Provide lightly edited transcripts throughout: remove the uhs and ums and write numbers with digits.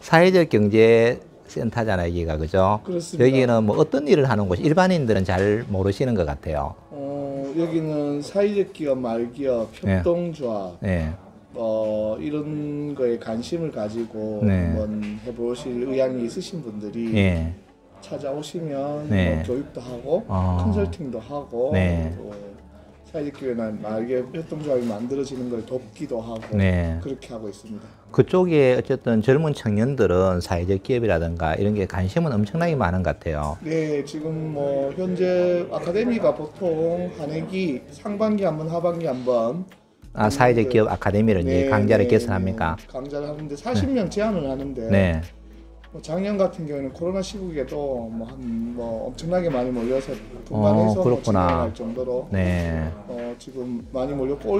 사회적 경제 센터잖아요, 여기가. 그죠? 그렇습니다. 여기는 뭐 어떤 일을 하는 곳이 일반인들은 잘 모르시는 것 같아요. 여기는 사회적 기업, 말기업, 협동조합, 네. 이런 거에 관심을 가지고 네. 한번 해보실 의향이 있으신 분들이 네. 찾아오시면 네. 뭐 교육도 하고 컨설팅도 하고 네. 또 사회적 기업이나 말기업 협동조합이 만들어지는 걸 돕기도 하고 네. 그렇게 하고 있습니다. 그쪽에 어쨌든 젊은 청년들은 사회적 기업이라든가 이런 게 관심은 엄청나게 많은 것 같아요. 네, 지금 뭐 현재 아카데미가 보통 한 해기 상반기 한 번, 하반기 한 번 사회적 기업 아카데미를 이제 강좌를 개설합니까? 강좌를 하는데 40명 제한을 하는데 네. 뭐 작년 같은 경우에는 코로나 시국에도 뭐 엄청나게 많이 몰려서 분반해서 뭐 진행할 정도로 네. 지금 많이 몰렸고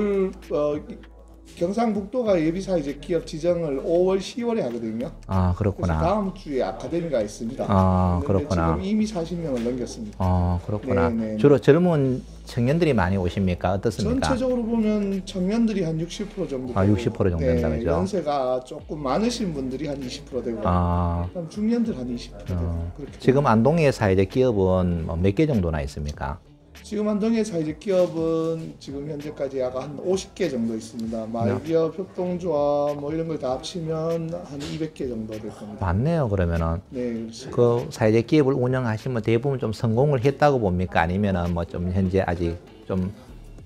경상북도가 예비사회적 기업 지정을 5월, 10월에 하거든요. 그렇구나. 그래서 다음 주에 아카데미가 있습니다. 그렇구나. 지금 이미 40명을 넘겼습니다. 그렇구나. 네네. 주로 젊은 청년들이 많이 오십니까? 어떻습니까? 전체적으로 보면 청년들이 한 60% 정도 되고 60% 정도 된다, 그죠? 연세가 조금 많으신 분들이 한 20% 되고 그다음 중년들 한 20% 되고 그렇게 지금 안동의 사회적 기업은 몇 개 정도나 있습니까? 지금 안동의 사회적 기업은 지금 현재까지 약 한 50개 정도 있습니다. 말기업, 협동조합 뭐 이런 걸 다 합치면 한 200개 정도 될 겁니다. 많네요, 그러면은. 네. 그 사회적 기업을 운영하시면 대부분 좀 성공을 했다고 봅니까? 아니면은 뭐 좀 현재 아직 좀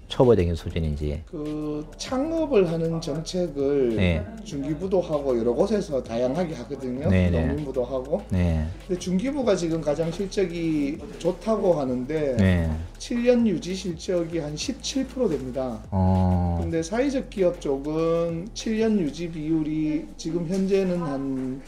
초보적인 수준인지. 그 창업을 하는 정책을 네. 중기부도 하고 여러 곳에서 다양하게 하거든요. 네네. 농림부도 하고. 네. 근데 중기부가 지금 가장 실적이 좋다고 하는데 네. 7년 유지 실적이 한 17% 됩니다. 근데 사회적 기업 쪽은 7년 유지 비율이 지금 현재는 한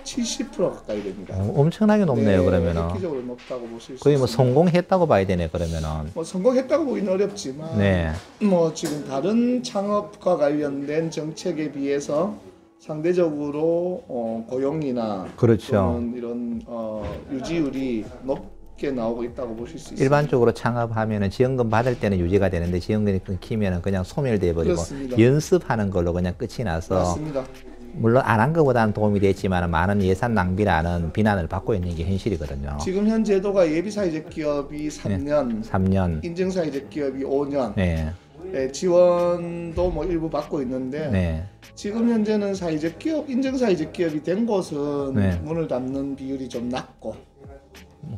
70% 가까이 됩니다. 엄청나게 높네요, 그러면은. 획기적으로 높다고 보실 수 거의 뭐 있습니다. 성공했다고 봐야 되네, 그러면은. 뭐 성공했다고 보기는 어렵지만 네. 뭐 지금 다른 창업과 관련된 정책에 비해서 상대적으로 고용이나 그렇죠. 또는 이런 유지율이 높게 나오고 있다고 보실 수 있습니다. 일반적으로 창업하면은 지원금 받을 때는 유지가 되는데 지원금이 끊기면은 그냥 소멸돼 버리고 그렇습니다. 연습하는 걸로 그냥 끝이 나서 맞습니다. 물론 안 한 것보다는 도움이 됐지만 많은 예산 낭비라는 비난을 받고 있는 게 현실이거든요. 지금 현 제도가 예비사회적 기업이 3년, 3년. 인증사회적 기업이 5년, 네. 지원도 뭐 일부 받고 있는데 네. 지금 현재는 사회적 기업, 인증사회적 기업이 된 곳은 네. 문을 닫는 비율이 좀 낮고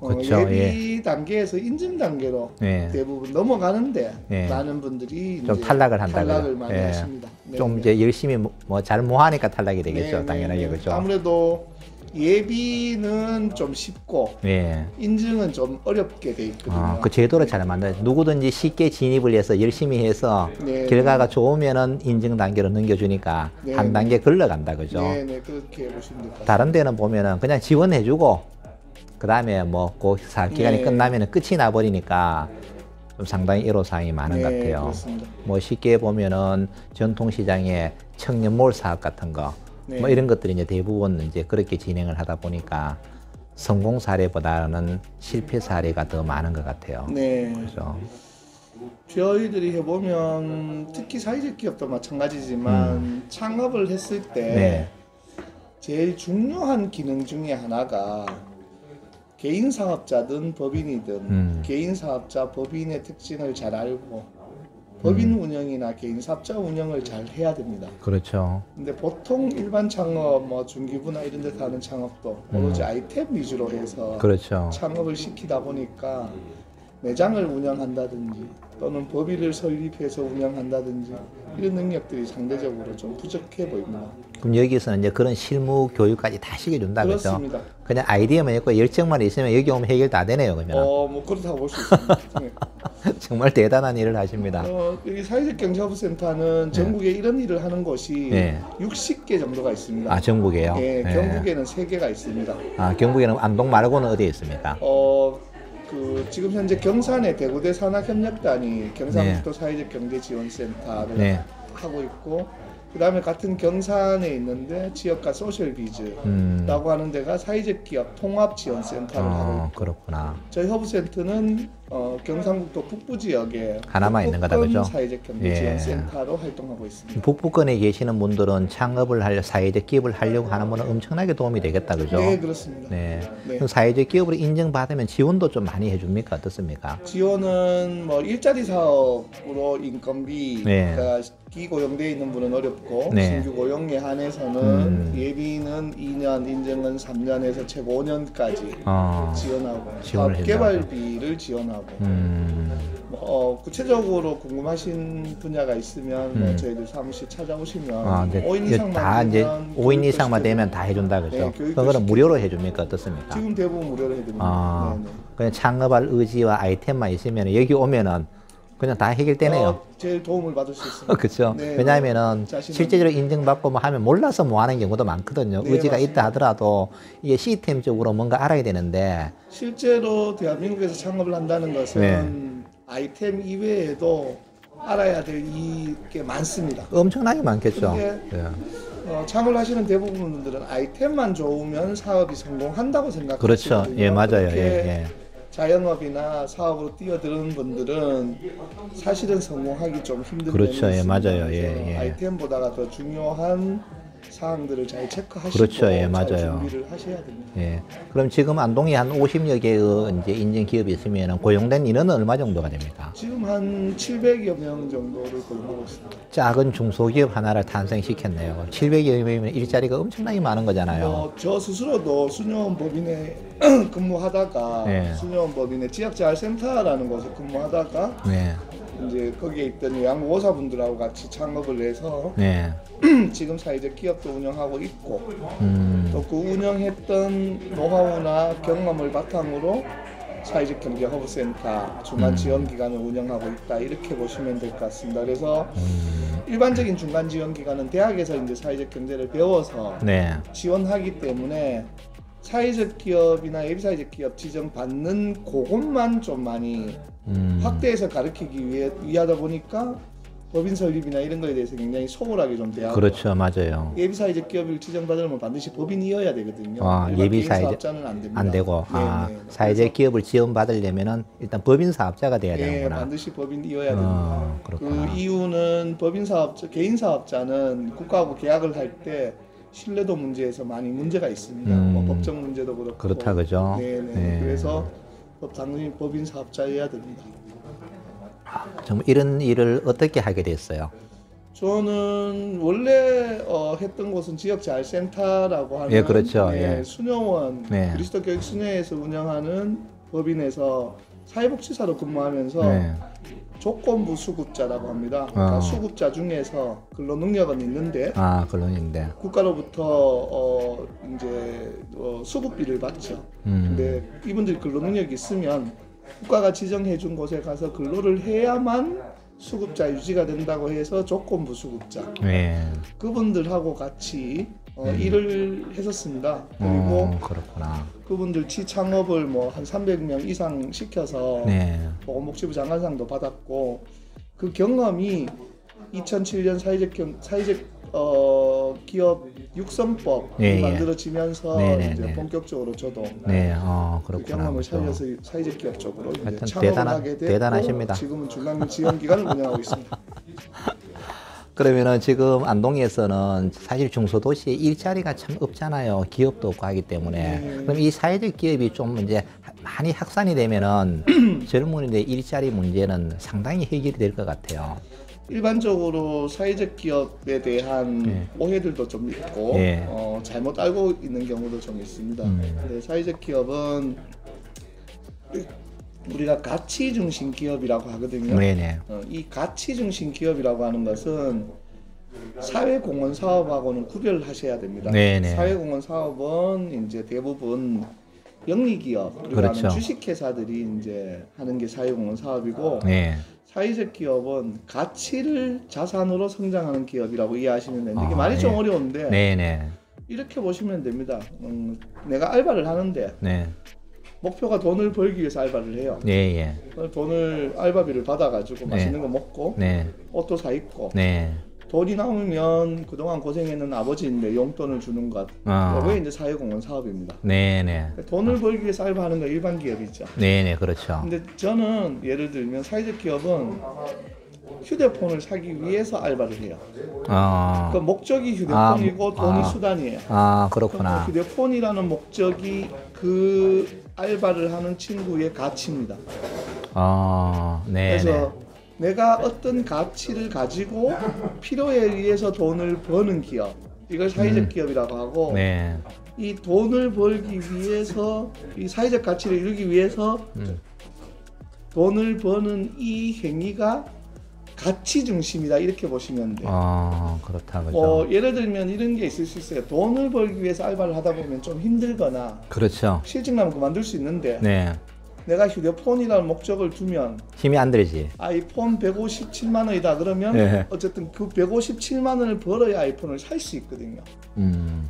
그렇죠. 예비 단계에서 인증 단계로 네. 대부분 넘어가는데 네. 많은 분들이 좀 이제 탈락을 한다. 탈락을 많이 네. 하십니다. 네, 좀 네. 이제 열심히 뭐 잘 모하니까 탈락이 되겠죠. 네, 당연하게 네, 네. 그렇죠. 아무래도 예비는 좀 쉽고 네. 인증은 좀 어렵게 돼 있거든요. 그 제도를 잘 만들어야 누구든지 쉽게 진입을 해서 열심히 해서 네. 결과가 좋으면은 인증 단계로 넘겨주니까 네. 한 단계 걸러간다 그죠? 네, 네, 그렇게 보시면 될 것 같습니다. 다른 데는 보면은 그냥 지원해주고 그 다음에 뭐 그 사업 기간이 네. 끝나면은 끝이 나버리니까 좀 상당히 애로사항이 많은 네, 것 같아요. 그렇습니다. 뭐 쉽게 보면은 전통시장의 청년몰 사업 같은 거 네. 뭐 이런 것들이 이제 대부분 이제 그렇게 진행을 하다 보니까 성공 사례보다는 실패 사례가 더 많은 것 같아요. 네. 그렇죠. 저희들이 해보면 특히 사회적 기업도 마찬가지지만 창업을 했을 때 네. 제일 중요한 기능 중에 하나가 개인 사업자든 법인이든 개인 사업자 법인의 특징을 잘 알고 법인 운영이나 개인 사업자 운영을 잘 해야 됩니다. 그렇죠. 근데 보통 일반 창업, 뭐 중기부나 이런 데서 하는 창업도 오로지 아이템 위주로 해서 그렇죠. 창업을 시키다 보니까 매장을 운영한다든지 또는 법인을 설립해서 운영한다든지 이런 능력들이 상대적으로 좀 부족해 보입니다. 그럼 여기서는 이제 그런 실무 교육까지 다 시켜준다 그죠? 그렇습니다. 그냥 아이디어만 있고 열정만 있으면 여기 오면 해결 다 되네요 그러면. 뭐 그렇다고 볼 수 있습니다. 네. 정말 대단한 일을 하십니다. 여기 사회적 경제허브센터는 전국에 이런 일을 하는 곳이 네. 60개 정도가 있습니다. 전국에요? 네, 네. 경북에는 3개가 있습니다. 경북에는 안동 말고는 어디에 있습니까? 지금 현재 경산의 대구대 산학협력단이 경상북도 사회적 경제지원센터를 네. 하고 있고 그 다음에 같은 경산에 있는데 지역가 소셜비즈라고 하는 데가 사회적 기업 통합지원센터를 하고 있고 그렇구나. 저희 허브센터는 경상북도 북부 지역에 하나만 있는 거다, 그죠? 사회적 경제 지원센터로 활동하고 있습니다. 북부권에 계시는 분들은 창업을 하려 사회적 기업을 하려고 하는 분은 엄청나게 도움이 되겠다, 그죠? 네, 그렇습니다. 네. 네. 그럼 사회적 기업으로 인정받으면 지원도 좀 많이 해줍니까? 어떻습니까? 지원은 뭐 일자리 사업으로 인건비가 네. 기고용되어 있는 분은 어렵고 네. 신규 고용에 한해서는 예비는 2년, 인정은 3년에서 최고 5년까지 지원하고 지원을 사업 개발비를 지원하고 구체적으로 궁금하신 분야가 있으면 뭐 저희들 사무실 찾아오시면 네. 5인 이상만 다 이제 되면 5인 이상만 되면 다 해준다, 그죠? 네, 교육도 그거는 무료로 해줍니까? 어떻습니까? 지금 대부분 무료로 해드립니다. 네네. 그냥 창업할 의지와 아이템만 있으면 여기 오면은 그냥 다 해결되네요. 제일 도움을 받을 수 있습니다. 그렇죠. 네, 왜냐하면은 자신은- 실제적으로 인증받고 뭐 하면 몰라서 뭐 하는 경우도 많거든요. 네, 의지가 맞습니다. 있다 하더라도 이게 시스템적으로 뭔가 알아야 되는데 실제로 대한민국에서 창업을 한다는 것은 아이템 이외에도 알아야 될 게 많습니다. 엄청나게 많겠죠. 근데 예. 창업을 하시는 대부분 분들은 아이템만 좋으면 사업이 성공한다고 생각하시거든요. 그렇죠. 예, 맞아요. 그렇게 예. 자영업이나 사업으로 뛰어드는 분들은 사실은 성공하기 좀 힘든 그렇죠. 면이 예, 있습니다. 맞아요. 그래서 예. 아이템보다가 더 중요한 사항들을 잘 체크하시고 그렇죠. 예, 잘 맞아요. 준비를 하셔야 됩니다. 예. 그럼 지금 안동에 한 50여 개의 이제 인증 기업이 있으면 고용된 인원은 얼마 정도가 됩니까? 지금 한 700여 명 정도를 고용하고 있습니다. 작은 중소기업 하나를 탄생시켰네요. 700여 명이면 일자리가 엄청나게 많은 거잖아요. 저 스스로도 수녀원 법인에 근무하다가 네. 수녀원 법인의 지역재활센터라는 곳에 근무하다가 네. 이제 거기에 있던 요양보호사분들하고 같이 창업을 해서 네. 지금 사회적 기업도 운영하고 있고 또 그 운영했던 노하우나 경험을 바탕으로 사회적 경제 허브센터 중간 지원 기관을 운영하고 있다 이렇게 보시면 될 것 같습니다. 그래서 일반적인 중간 지원 기관은 대학에서 이제 사회적 경제를 배워서 네. 지원하기 때문에 사회적 기업이나 예비사회적 기업 지정 받는 그것만 좀 많이 확대해서 가르치기 위하다 보니까 법인 설립이나 이런 거에 대해서 굉장히 소홀하게 좀 대하고 그렇죠. 맞아요. 예비사회적 기업을 지정받으려면 반드시 법인이어야 되거든요. 일반 예비사회적 개인 사업자는 안 됩니다. 안 되고 네. 사회적 기업을 지원받으려면은 일단 법인 사업자가 돼야 네, 되는구나. 반드시 법인이어야 됩니다. 그렇구나. 그 이유는 법인 사업자, 개인 사업자는 국가하고 계약을 할 때 신뢰도 문제에서 많이 문제가 있습니다. 뭐 법적 문제도 그렇고. 그렇다 그죠? 네네. 네. 그래서 당연히 법인 사업자여야 됩니다. 정말 이런 일을 어떻게 하게 됐어요? 저는 원래 했던 곳은 지역재활센터라고 하는 예, 그렇죠. 예. 수녀원 네. 그리스도 교육 수녀에서 운영하는 법인에서 사회복지사로 근무하면서 네. 조건부 수급자라고 합니다. 그러니까 수급자 중에서 근로 능력은 있는데 그런인데. 국가로부터 이제 수급비를 받죠. 근데 이분들이 근로 능력이 있으면 국가가 지정해준 곳에 가서 근로를 해야만 수급자 유지가 된다고 해서 조건부 수급자 네. 그분들하고 같이 일을 했었습니다. 그리고 그렇구나. 그분들 취창업을 뭐 한 300명 이상 시켜서 네. 보건복지부 장관상도 받았고 그 경험이 2007년 사회적 기업 육성법이 예, 예. 만들어지면서 네네네. 이제 본격적으로 저도 네. 그 그렇구나. 경험을 그죠. 살려서 사회적 기업 쪽으로 이제 하여튼 창업을 하게 됐고 대단하십니다. 지금은 중간 지원 기관을 운영하고 있습니다. 그러면은 지금 안동에서는 사실 중소도시에 일자리가 참 없잖아요. 기업도 없고 하기 때문에. 그럼 이 사회적 기업이 좀 이제 많이 확산이 되면은 젊은이들의 일자리 문제는 상당히 해결이 될 것 같아요. 일반적으로 사회적 기업에 대한 오해들도 좀 있고 예. 잘못 알고 있는 경우도 좀 있습니다. 근데 사회적 기업은 우리가 가치 중심 기업이라고 하거든요. 네네. 이 가치 중심 기업이라고 하는 것은 사회공헌 사업하고는 구별을 하셔야 됩니다. 네네. 사회공헌 사업은 이제 대부분 영리기업 그리고 그렇죠. 주식회사들이 이제 하는 게 사회공헌 사업이고 네. 사회적 기업은 가치를 자산으로 성장하는 기업이라고 이해하시면 되는데 이게 말이 좀 어려운데 네네. 이렇게 보시면 됩니다. 내가 알바를 하는데 네. 목표가 돈을 벌기 위해서 알바를 해요. 네. 예. 돈을 알바비를 받아가지고 맛있는 거 먹고 네. 옷도 사 입고 네. 돈이 남으면 그동안 고생했는 아버지인데 용돈을 주는 것. 왜 이제 사회공헌 사업입니다. 네네. 돈을 벌기 위해서 알바하는 건 일반 기업이죠. 네네, 그렇죠. 근데 저는 예를 들면 사회적 기업은 휴대폰을 사기 위해서 알바를 해요. 그 목적이 휴대폰이고 돈이 수단이에요. 그렇구나. 그럼 휴대폰이라는 목적이 그 알바를 하는 친구의 가치입니다. 네. 그래서 내가 어떤 가치를 가지고 필요에 의해서 돈을 버는 기업, 이걸 사회적 기업이라고 하고, 네. 이 돈을 벌기 위해서 이 사회적 가치를 이루기 위해서 돈을 버는 이 행위가 가치 중심이다, 이렇게 보시면 돼요. 그렇다, 그죠. 예를 들면 이런 게 있을 수 있어요. 돈을 벌기 위해서 알바를 하다 보면 좀 힘들거나 그렇죠. 실직나면 그만둘 수 있는데, 네. 내가 휴대폰이라는 목적을 두면 힘이 안 들지. 아이폰 157만 원이다 그러면 네. 어쨌든 그 157만 원을 벌어야 아이폰을 살 수 있거든요.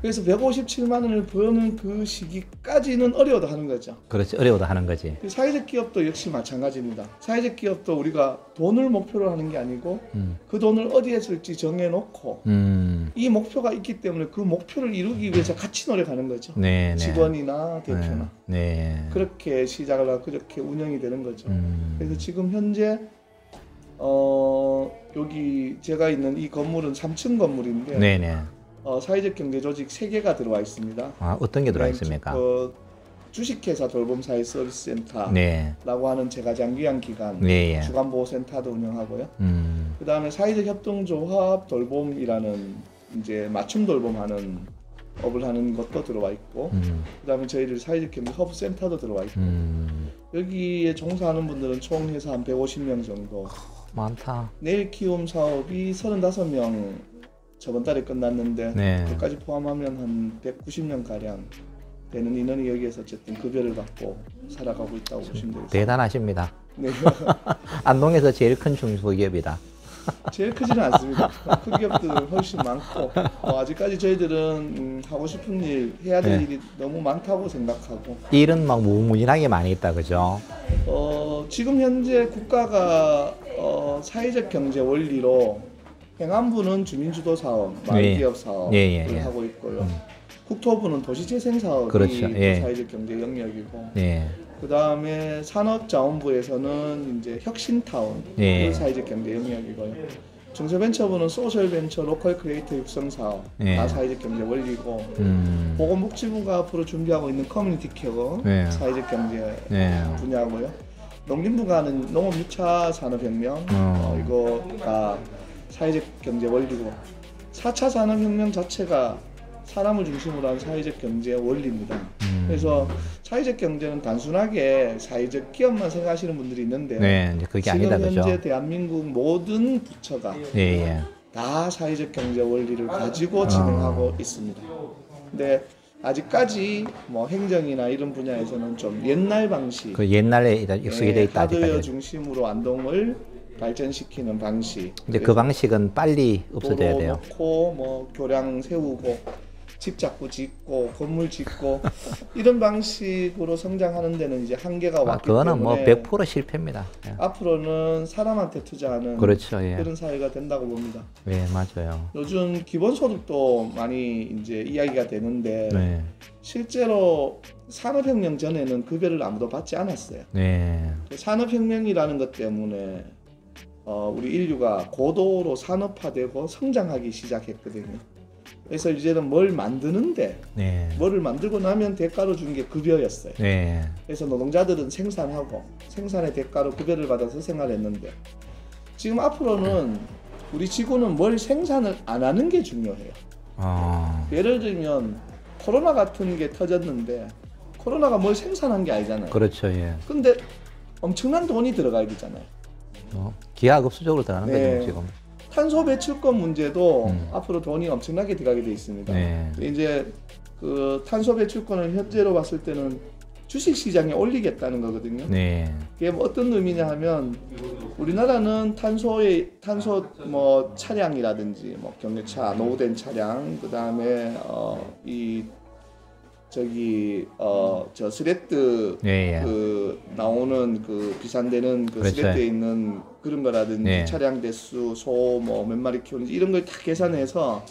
그래서 157만 원을 버는 그 시기까지는 어려워도 하는 거죠. 그렇지, 어려워도 하는 거지. 사회적 기업도 역시 마찬가지입니다. 사회적 기업도 우리가 돈을 목표로 하는 게 아니고 그 돈을 어디에 쓸지 정해놓고 이 목표가 있기 때문에 그 목표를 이루기 위해서 같이 노력하는 거죠. 네, 네. 직원이나 대표나. 네. 그렇게 시작을 하고 그렇게 운영이 되는 거죠. 그래서 지금 현재 여기 제가 있는 이 건물은 3층 건물인데 네네. 사회적 경제 조직 3개가 들어와 있습니다. 어떤 게 들어와 있습니까? 주식회사 돌봄사회 서비스센터라고 네. 하는 제가 장기한 기관 네, 예. 주간보호센터도 운영하고요. 그 다음에 사회적 협동조합 돌봄이라는 이제 맞춤 돌봄하는 업을 하는 것도 들어와 있고, 그 다음에 저희들 사회적 경제 허브센터도 들어와 있고, 여기에 종사하는 분들은 총 해서 한 150명 정도. 많다. 내일 키움 사업이 35명 저번 달에 끝났는데, 네. 그까지 포함하면 한 190명 가량 되는 인원이 여기에서 어쨌든 급여를 받고 살아가고 있다고 보시면 되겠습니다. 대단하십니다. 네. 안동에서 제일 큰 중소기업이다. 제일 크지는 않습니다. 큰 기업들은 훨씬 많고, 아직까지 저희들은 하고 싶은 일, 해야 될 네. 일이 너무 많다고 생각하고, 일은 막 무궁무진하게 많이 있다, 그죠? 지금 현재 국가가 사회적 경제 원리로 행안부는 주민주도 사업, 마을기업 사업을 예. 하고 있고요. 국토부는 도시재생 사업이 그렇죠. 예. 사회적 경제 영역이고, 네. 그 다음에 산업자원부에서는 이제 혁신타운, 예. 그 사회적 경제 영역이고요. 중소벤처부는 소셜벤처, 로컬 크리에이터 육성 사업, 예. 다 사회적 경제 원리고, 보건복지부가 앞으로 준비하고 있는 커뮤니티 케어, 예. 사회적 경제 네. 분야고요. 농림부가 하는 농업 6차 산업혁명, 이거가 사회적 경제 원리고, 4차 산업혁명 자체가 사람을 중심으로 한 사회적 경제 원리입니다. 그래서 사회적 경제는 단순하게 사회적 기업만 생각하시는 분들이 있는데, 네, 이제 그게 지금 아니다, 현재 그죠? 대한민국 모든 부처가 예. 다 사회적 경제 원리를 가지고 진행하고 있습니다. 근데 아직까지 뭐 행정이나 이런 분야에서는 좀 옛날 방식, 그 옛날에 익숙해져 있다, 하드웨어 아직까지. 중심으로 안동을 발전시키는 방식. 이제 그 방식은 빨리 없어져야 도로 돼요. 놓고 뭐 교량 세우고 집 자꾸 짓고 건물 짓고 이런 방식으로 성장하는 데는 이제 한계가 왔기 그거는 때문에 뭐 100% 실패입니다. 예. 앞으로는 사람한테 투자하는 그렇죠, 예. 그런 사회가 된다고 봅니다. 네, 맞아요. 요즘 기본소득도 많이 이제 이야기가 되는데 네. 실제로 산업혁명 전에는 급여를 아무도 받지 않았어요. 네. 산업혁명이라는 것 때문에 우리 인류가 고도로 산업화되고 성장하기 시작했거든요. 그래서 이제는 뭘 만드는데 네. 뭐를 만들고 나면 대가로 준 게 급여였어요. 네. 그래서 노동자들은 생산하고 생산의 대가로 급여를 받아서 생활했는데, 지금 앞으로는 우리 지구는 뭘 생산을 안 하는 게 중요해요. 예를 들면 코로나 같은 게 터졌는데 코로나가 뭘 생산한 게 아니잖아요. 그렇죠, 예. 근데 엄청난 돈이 들어가야 되잖아요. 기하급수적으로 들어가는 네. 거죠, 지금. 탄소 배출권 문제도 앞으로 돈이 엄청나게 들어가게 돼 있습니다. 네. 이제 그 탄소 배출권을 현재로 봤을 때는 주식 시장에 올리겠다는 거거든요. 네. 그게 뭐 어떤 의미냐 하면, 우리나라는 탄소 뭐 차량이라든지 뭐 경유차, 노후된 차량, 그 다음에 이 저기 저 스레트 예, 예. 그 나오는 그 비산되는 그 그렇죠. 스레트에 있는 그런 거라든지 네. 차량 대수, 소 뭐 몇 마리 키우는지 이런 걸 다 계산해서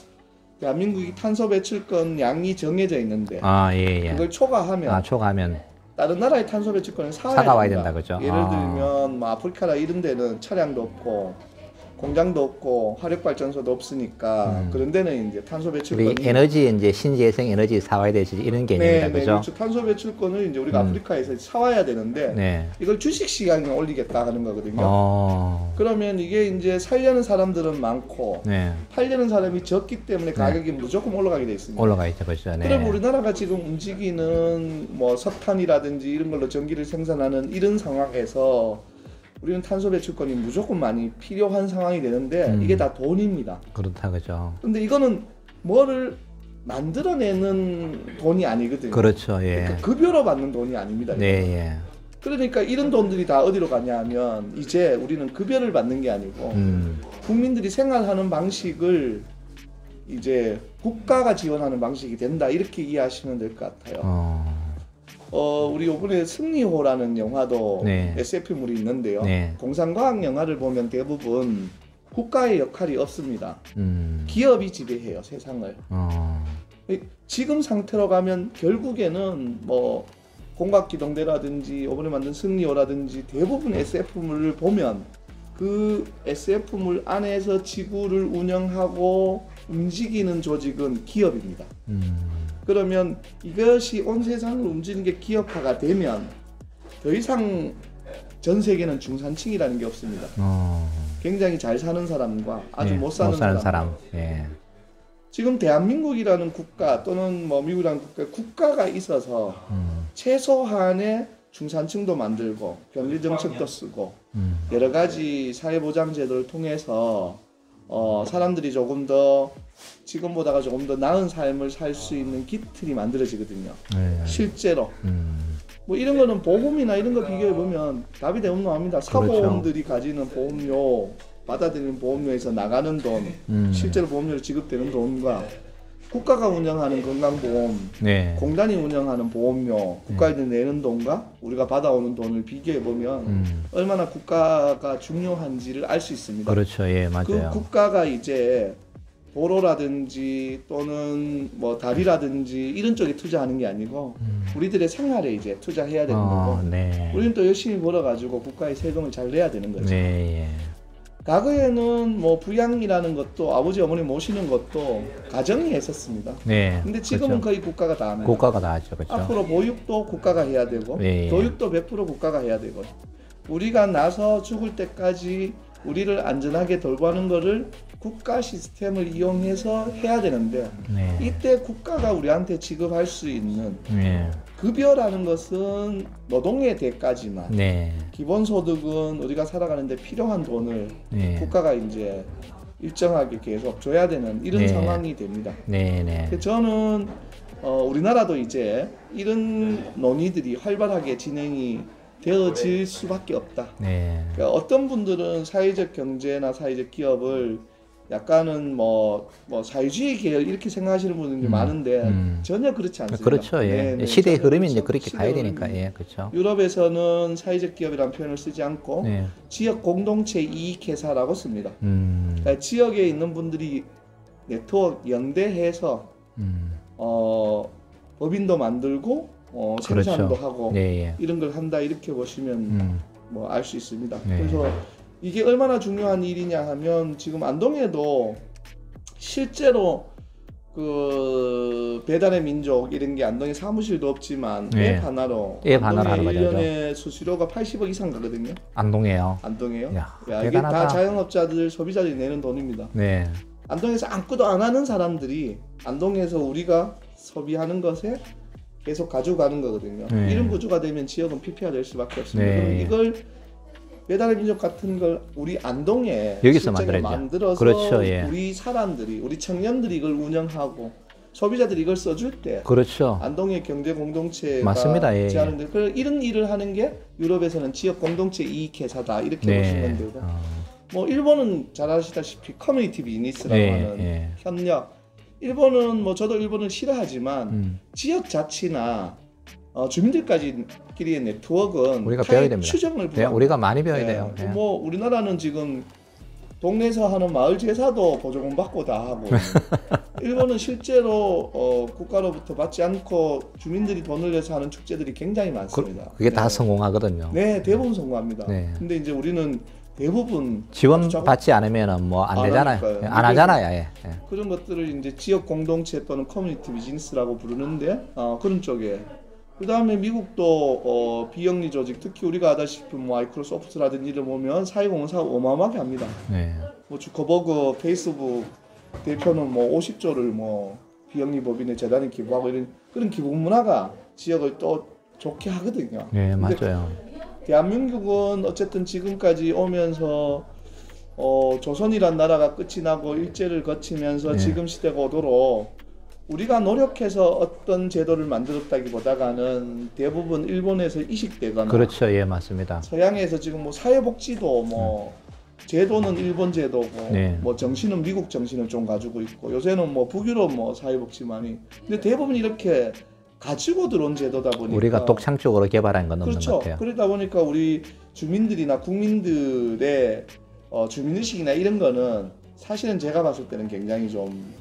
대한민국이 탄소 배출권 양이 정해져 있는데 아, 예, 예. 그걸 초과하면 아, 초과하면 다른 나라의 탄소 배출권을 사가와야 됩니다. 된다, 그죠? 예를 아. 들면 뭐 아프리카나 이런 데는 차량도 없고 공장도 없고 화력 발전소도 없으니까 그런 데는 이제 탄소 우리 배출권이 에너지 이제 신재생 에너지 사와야 되지 이런 개념이다, 네, 그죠? 그렇죠. 탄소 배출권을 이제 우리가 아프리카에서 사와야 되는데 네. 이걸 주식 시장에 올리겠다 하는 거거든요. 그러면 이게 이제 살려는 사람들은 많고 네. 팔려는 사람이 적기 때문에 가격이 무조건 올라가게 돼 있습니다. 올라가 있죠, 그죠? 네. 그럼 우리나라가 지금 움직이는 뭐 석탄이라든지 이런 걸로 전기를 생산하는 이런 상황에서 우리는 탄소 배출권이 무조건 많이 필요한 상황이 되는데 이게 다 돈입니다. 그렇다, 그죠? 근데 이거는 뭐를 만들어내는 돈이 아니거든요. 그렇죠, 예. 그러니까 급여로 받는 돈이 아닙니다. 네, 예. 그러니까 이런 돈들이 다 어디로 가냐 하면 이제 우리는 급여를 받는 게 아니고 국민들이 생활하는 방식을 이제 국가가 지원하는 방식이 된다 이렇게 이해하시면 될 것 같아요. 우리 요번에 승리호라는 영화도 네. SF물이 있는데요. 네. 공상과학 영화를 보면 대부분 국가의 역할이 없습니다. 음. 기업이 지배해요, 세상을. 지금 상태로 가면 결국에는 뭐 공각기동대라든지 이번에 만든 승리호라든지 대부분 SF물을 보면 그 SF물 안에서 지구를 운영하고 움직이는 조직은 기업입니다. 그러면 이것이 온 세상을 움직이는 게 기업화가 되면 더 이상 전 세계는 중산층이라는 게 없습니다. 굉장히 잘 사는 사람과 아주 예, 못 사는 사람. 예. 지금 대한민국이라는 국가 또는 뭐 미국이라는 국가가 있어서 최소한의 중산층도 만들고 경제정책도 쓰고 여러 가지 사회보장제도를 통해서 사람들이 조금 더 지금보다가 조금 더 나은 삶을 살 수 있는 기틀이 만들어지거든요. 네. 실제로. 뭐 이런 거는 보험이나 이런 거 비교해 보면 답이 대운동합니다. 사보험들이 가지는 보험료, 받아들이는 보험료에서 나가는 돈, 실제로 보험료로 지급되는 돈과 국가가 운영하는 건강보험, 네. 공단이 운영하는 보험료, 국가에서 내는 돈과 우리가 받아오는 돈을 비교해 보면 얼마나 국가가 중요한지를 알 수 있습니다. 그렇죠, 예, 맞아요. 그 국가가 이제 도로라든지 또는 뭐 다리라든지 이런 쪽에 투자하는 게 아니고 우리들의 생활에 이제 투자해야 되는 거고 네. 우리는 또 열심히 벌어가지고 국가의 세금을 잘 내야 되는 거죠. 네, 예. 과거에는 뭐 부양이라는 것도 아버지 어머니 모시는 것도 가정이 했었습니다. 네. 근데 지금은 그렇죠. 거의 국가가 다 합니다. 국가가 다 하죠, 그렇죠. 앞으로 보육도 국가가 해야 되고 예, 예. 교육도 100% 국가가 해야 되고 우리가 나서 죽을 때까지 우리를 안전하게 돌보는 거를 국가 시스템을 이용해서 해야 되는데 네. 이때 국가가 우리한테 지급할 수 있는 네. 급여라는 것은 노동의 대가지만 네. 기본소득은 우리가 살아가는데 필요한 돈을 네. 국가가 이제 일정하게 계속 줘야 되는 이런 네. 상황이 됩니다. 네. 네. 그래서 저는 우리나라도 이제 이런 논의들이 활발하게 진행이 되어질 수밖에 없다. 네. 그러니까 어떤 분들은 사회적 경제나 사회적 기업을 약간은 뭐 사회주의 계열 이렇게 생각하시는 분들이 많은데 전혀 그렇지 않습니다. 그렇죠, 예. 네, 네, 시대의 전혀 흐름이 그렇죠. 이제 그렇게 가야 시대의 되니까, 흐름이. 예, 그렇죠. 유럽에서는 사회적 기업이라는 표현을 쓰지 않고 네. 지역 공동체 이익 회사라고 씁니다. 그러니까 지역에 있는 분들이 네트워크 연대해서 법인도 만들고 생산도 그렇죠. 하고 네, 예. 이런 걸 한다 이렇게 보시면 뭐 알 수 있습니다. 네. 그래서 이게 얼마나 중요한 일이냐 하면 지금 안동에도 실제로 그 배달의 민족 이런 게 안동에 사무실도 없지만 네. 앱 하나로 앱 하나로 하는 안동에 거죠. 1년에 수수료가 80억 이상 가거든요. 안동에요. 안동에요. 야, 이게 대단하다. 다 자영업자들 소비자들이 내는 돈입니다. 네. 안동에서 아무것도 안 하는 사람들이 안동에서 우리가 소비하는 것에 계속 가져가는 거거든요. 네. 이런 구조가 되면 지역은 피폐화될 수밖에 없습니다. 네. 그럼 이걸 배달의 민족 같은 걸 우리 안동에 여기서 실제로 만들어야죠. 만들어서 그렇죠, 예. 우리 사람들이 우리 청년들이 이걸 운영하고 소비자들이 이걸 써줄 때 그렇죠. 안동의 경제 공동체가 맞습니다, 예, 제하는데 이런 일을 하는 게 유럽에서는 지역 공동체 이익 회사다 이렇게 네. 보시면 되고 뭐 일본은 잘 아시다시피 커뮤니티 비즈니스라고 네, 하는 네. 협력 일본은 뭐 저도 일본을 싫어하지만 지역 자치나 주민들까지끼리의 네트워크는 우리가 배워야 타입 됩니다. 추정을 네, 우리가 많이 배워야 네, 돼요. 예. 뭐 우리나라는 지금 동네에서 하는 마을 제사도 보조금 받고 다 하고 일본은 실제로 국가로부터 받지 않고 주민들이 돈을 내서 하는 축제들이 굉장히 많습니다. 그게 다 네. 성공하거든요. 네, 대부분 성공합니다. 네. 근데 이제 우리는 대부분 지원 받지 않으면 뭐 안 되잖아요. 하니까요. 안 하잖아요. 예. 예. 그런 것들을 이제 지역 공동체 또는 커뮤니티 비즈니스라고 부르는데 그런 쪽에 그 다음에 미국도 비영리 조직 특히 우리가 아다시피 뭐 마이크로소프트라든지 이를 보면 사회공헌사업 어마어마하게 합니다. 네. 뭐 주커버그 페이스북 대표는 뭐 50조를 뭐 비영리 법인에 재단에 기부하고 이런 그런 기부 문화가 지역을 또 좋게 하거든요. 네, 근데 맞아요. 대한민국은 어쨌든 지금까지 오면서 조선이란 나라가 끝이 나고 일제를 거치면서 네. 지금 시대가 오도록 우리가 노력해서 어떤 제도를 만들었다기보다는 대부분 일본에서 이식되거나 그렇죠. 예, 맞습니다. 서양에서 지금 뭐 사회복지도 뭐 제도는 일본 제도고 네. 뭐 정신은 미국 정신을 좀 가지고 있고 요새는 뭐 북유럽 뭐 사회복지만이 근데 대부분 이렇게 가지고 들어온 제도다 보니까 우리가 독창적으로 개발한 건 없는 그렇죠. 것 같아요. 그러다 보니까 우리 주민들이나 국민들의 주민의식이나 이런 거는 사실은 제가 봤을 때는 굉장히 좀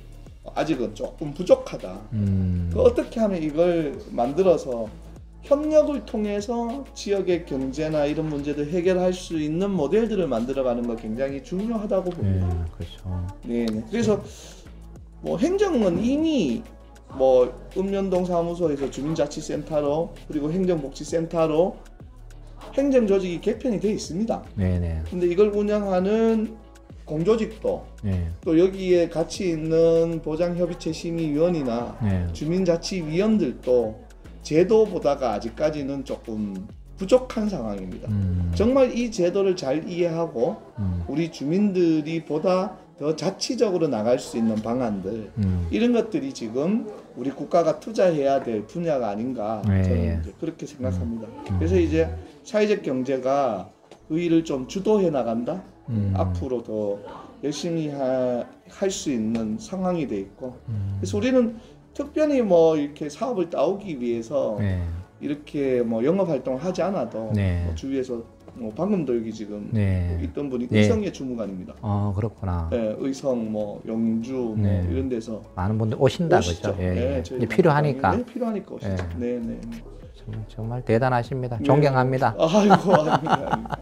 아직은 조금 부족하다. 어떻게 하면 이걸 만들어서 협력을 통해서 지역의 경제나 이런 문제들 해결할 수 있는 모델들을 만들어가는 거 굉장히 중요하다고 봅니다. 네, 그렇죠. 네. 그래서 뭐 행정은 이미 뭐 읍면동 사무소에서 주민자치센터로 그리고 행정복지센터로 행정 조직이 개편이 되어 있습니다. 네네. 근데 이걸 운영하는 공조직도 네. 또 여기에 같이 있는 보장협의체심의위원이나 네. 주민자치위원들도 제도보다가 아직까지는 조금 부족한 상황입니다. 정말 이 제도를 잘 이해하고 우리 주민들이 보다 더 자치적으로 나갈 수 있는 방안들 이런 것들이 지금 우리 국가가 투자해야 될 분야가 아닌가 네. 저는 이제 그렇게 생각합니다. 그래서 이제 사회적 경제가 그 일을 좀 주도해 나간다. 앞으로 더 열심히 할 수 있는 상황이 돼 있고 그래서 우리는 특별히 뭐 이렇게 사업을 따오기 위해서 네. 이렇게 뭐 영업 활동을 하지 않아도 네. 뭐 주위에서 뭐 방금도 여기 지금 네. 있던 분이 네. 의성의 주무관입니다. 그렇구나. 네, 의성 뭐 영주 뭐 네. 이런 데서 많은 분들 오신다 오시죠. 그죠? 예, 네, 예. 저희 필요하니까. 네, 필요하니까 오시죠. 예. 네, 네. 정말 대단하십니다. 네. 존경합니다. 아이고, 아닙니다.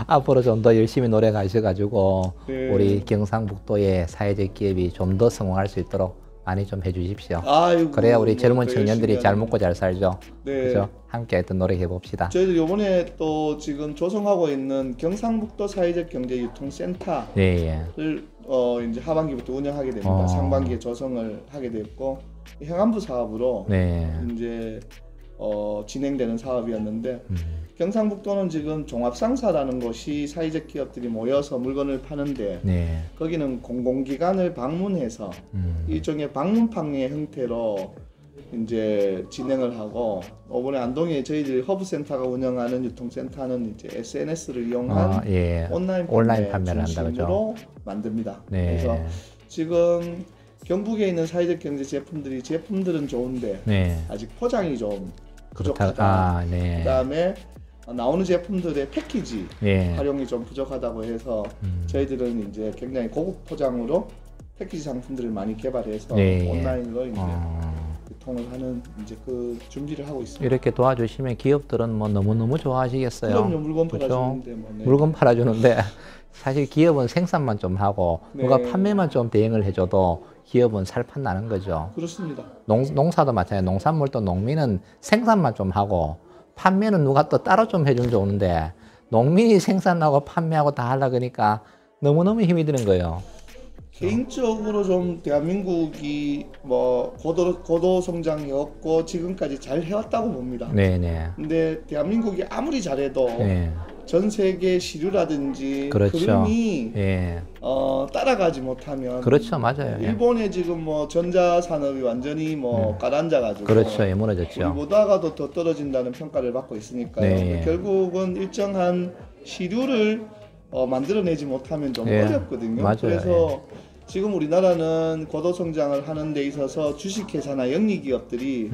앞으로 좀 더 열심히 노력하셔가지고 네. 우리 경상북도의 사회적 기업이 좀 더 성공할 수 있도록 많이 좀 해주십시오. 아이고, 그래야 우리 젊은 더 청년들이 열심히 잘 하는. 먹고 잘 살죠. 네. 그죠? 함께 하여튼 노력해 봅시다. 저희들 이번에 또 지금 조성하고 있는 경상북도 사회적 경제 유통센터를 예, 예. 이제 하반기부터 운영하게 됩니다. 상반기에 조성을 하게 됐고 행안부 사업으로 네. 이제 진행되는 사업이었는데 경상북도는 지금 종합상사라는 곳이 사회적 기업들이 모여서 물건을 파는데 네. 거기는 공공기관을 방문해서 일종의 방문판의 형태로 이제 진행을 하고 이번에 안동에 저희들 허브센터가 운영하는 유통센터는 이제 SNS를 이용한 예. 온라인 판매를 한다 중심으로 그죠? 만듭니다. 네. 그래서 지금 경북에 있는 사회적 경제 제품들은 좋은데 네. 아직 포장이 좀 그렇다. 부족하다. 네. 그다음에 나오는 제품들의 패키지 예. 활용이 좀 부족하다고 해서 저희들은 이제 굉장히 고급 포장으로 패키지 상품들을 많이 개발해서 네. 온라인으로 이제 유통을 하는 이제 그 준비를 하고 있습니다. 이렇게 도와주시면 기업들은 뭐 너무너무 좋아하시겠어요. 그럼요, 물건 그죠? 팔아주는데 뭐. 네. 물건 팔아주는데 사실 기업은 생산만 좀 하고 네. 누가 판매만 좀 대행을 해줘도 기업은 살판 나는 거죠. 그렇습니다. 농사도 마찬가지예요. 농산물도 농민은 생산만 좀 하고 판매는 누가 또 따로 좀 해주면 좋은데 농민이 생산하고 판매하고 다 하려고 하니까 너무너무 힘이 드는 거예요. 개인적으로 좀 대한민국이 뭐 고도 성장해왔고 지금까지 잘 해왔다고 봅니다. 네네. 근데 대한민국이 아무리 잘해도 네. 전 세계 시류라든지 그렇죠. 흐름이 예. 따라가지 못하면 그렇죠. 맞아요. 예. 일본의 지금 뭐 전자 산업이 완전히 뭐 가라앉아가지고 그렇죠. 예, 무너졌죠. 우리보다가도 더 떨어진다는 평가를 받고 있으니까요. 네. 결국은 일정한 시류를 만들어내지 못하면 좀 예. 어렵거든요. 맞아요. 그래서 지금 우리나라는 고도 성장을 하는 데 있어서 주식회사나 영리기업들이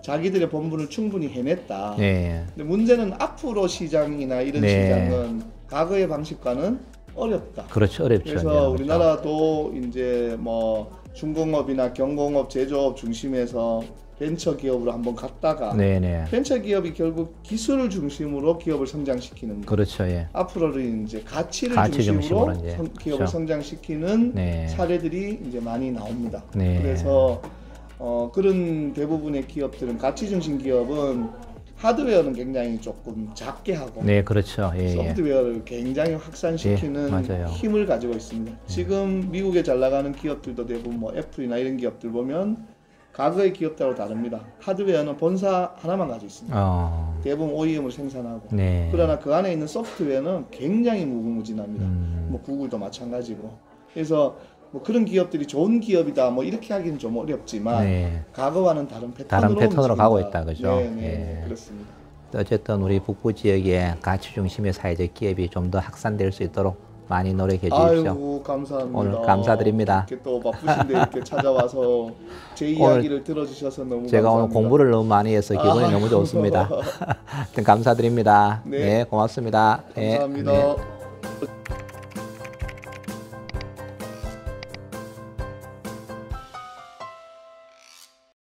자기들의 본분을 충분히 해냈다. 네. 근데 문제는 앞으로 시장이나 이런 네. 시장은 과거의 방식과는 어렵다. 그렇죠. 어렵죠. 그래서 이제는. 우리나라도 이제 뭐 중공업이나 경공업, 제조업 중심에서 벤처 기업으로 한번 갔다가 네네. 벤처 기업이 결국 기술을 중심으로 기업을 성장시키는 거. 그렇죠. 예. 앞으로는 이제 가치를 가치 중심으로 중심으로 이제. 기업을 그렇죠. 성장시키는 네. 사례들이 이제 많이 나옵니다. 네. 그래서 그런 대부분의 기업들은 가치 중심 기업은 하드웨어는 굉장히 조금 작게 하고 네, 그렇죠. 예, 예. 소프트웨어를 굉장히 확산시키는 예, 맞아요. 힘을 가지고 있습니다. 지금 미국에 잘 나가는 기업들도 대부분 뭐 애플이나 이런 기업들 보면 과거의 기업들하고 다릅니다. 하드웨어는 본사 하나만 가지고 있습니다. 대부분 OEM을 생산하고 네. 그러나 그 안에 있는 소프트웨어는 굉장히 무궁무진합니다. 뭐 구글도 마찬가지고. 그래서 뭐 그런 기업들이 좋은 기업이다 뭐 이렇게 하기는 좀 어렵지만 네. 과거와는 다른 다른 패턴으로 움직인다. 가고 있다, 그죠? 네, 네, 예. 그렇습니다. 어쨌든 우리 북부 지역에 가치 중심의 사회적 기업이 좀 더 확산될 수 있도록 많이 노력해 주십시오. 아이고 감사합니다. 오늘 감사드립니다. 이렇게 또 바쁘신데 이렇게 찾아와서 제 이야기를 들어주셔서 너무 제가 감사합니다. 오늘 공부를 너무 많이 해서 기분이 너무 좋습니다. 하여튼 감사드립니다. 네. 네, 고맙습니다. 감사합니다. 네.